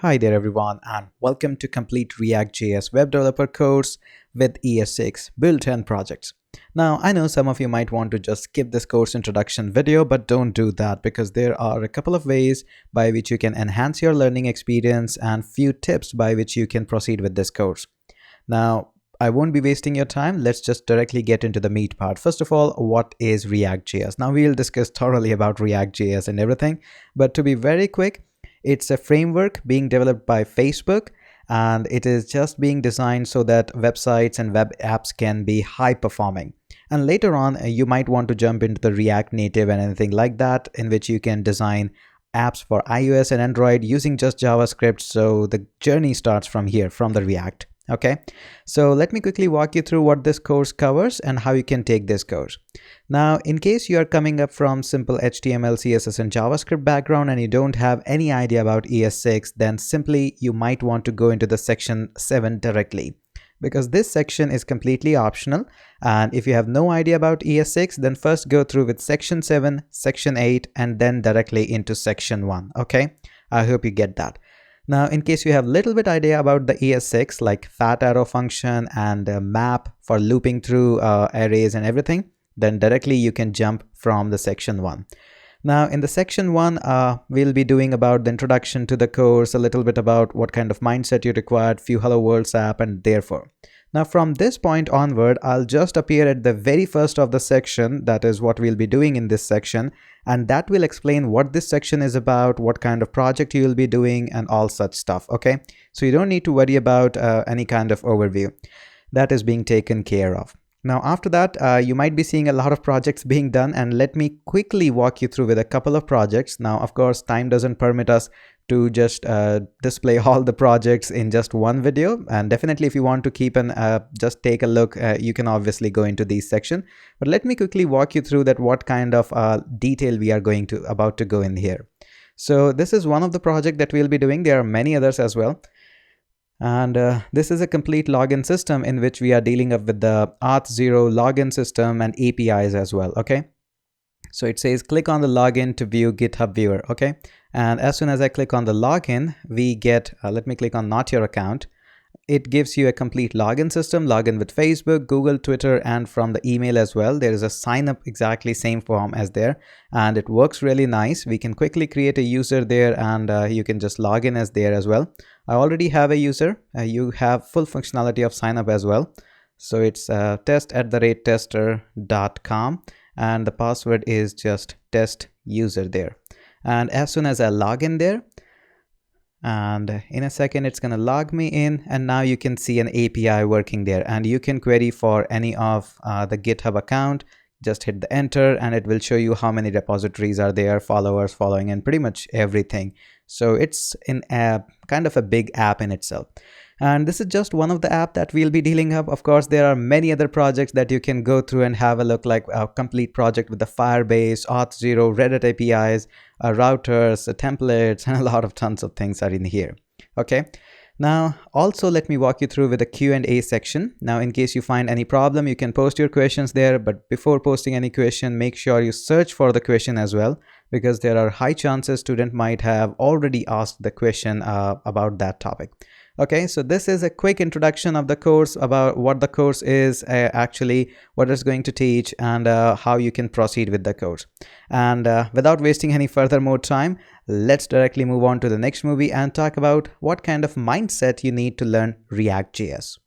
Hi there everyone and welcome to Complete React.js Web Developer course with ES6 built-in projects. Now I know some of you might want to just skip this course introduction video, but don't do that because there are a couple of ways by which you can enhance your learning experience and few tips by which you can proceed with this course. Now I won't be wasting your time. Let's just directly get into the meat part. First of all, what is React.js? Now we'll discuss thoroughly about React.js and everything, but to be very quick, it's a framework being developed by Facebook, and it is just being designed so that websites and web apps can be high performing. And later on, you might want to jump into the React Native and anything like that, in which you can design apps for iOS and Android using just JavaScript. So the journey starts from here, from the React. Okay, so let me quickly walk you through what this course covers and how you can take this course. Now, in case you are coming up from simple HTML, CSS and JavaScript background and you don't have any idea about ES6, then simply you might want to go into the section 7 directly, because this section is completely optional. And if you have no idea about ES6, then first go through with section 7, section 8 and then directly into section 1. Okay, I hope you get that. Now, in case you have a little bit idea about the ES6, like fat arrow function and map for looping through arrays and everything, then directly you can jump from the section 1. Now, in the section 1, we'll be doing about the introduction to the course, a little bit about what kind of mindset you required, few Hello Worlds app, and therefore. Now, from this point onward, I'll just appear at the very first of the section. That is what we'll be doing in this section. And that will explain what this section is about, what kind of project you will be doing and all such stuff. Okay, so you don't need to worry about any kind of overview. That is being taken care of. Now, after that, you might be seeing a lot of projects being done, and let me quickly walk you through with a couple of projects. Now, of course, time doesn't permit us to just display all the projects in just one video, and definitely if you want to keep an just take a look, you can obviously go into these section. But let me quickly walk you through that what kind of detail we are about to go in here. So this is one of the project that we'll be doing. There are many others as well. And this is a complete login system in which we are dealing up with the Auth0 login system and APIs as well. Okay, so it says click on the login to view GitHub viewer. Okay, and as soon as I click on the login, we get let me click on not your account. It gives you a complete login system, login with Facebook, Google, Twitter, and from the email as well. There is a sign up, exactly same form as there, and it works really nice. We can quickly create a user there, and you can just log in as there as well. I already have a user. You have full functionality of sign up as well. So it's test@tester.com, and the password is just test user there. And as soon as I log in there, and in a second it's going to log me in, and now you can see an API working there, and you can query for any of the GitHub account. Just hit the enter and it will show you how many repositories are there, followers, following, and pretty much everything. So it's in a kind of a big app in itself. And this is just one of the app that we'll be dealing up. Of course, there are many other projects that you can go through and have a look, like a complete project with the Firebase, Auth0, Reddit APIs, routers, templates, and a lot of tons of things are in here. Okay. Now, also let me walk you through with the Q&A section. Now, in case you find any problem, you can post your questions there. But before posting any question, make sure you search for the question as well, because there are high chances student might have already asked the question about that topic. Okay, so this is a quick introduction of the course, about what the course is actually, what it's going to teach, and how you can proceed with the course. And without wasting any further more time, let's directly move on to the next movie and talk about what kind of mindset you need to learn React.js.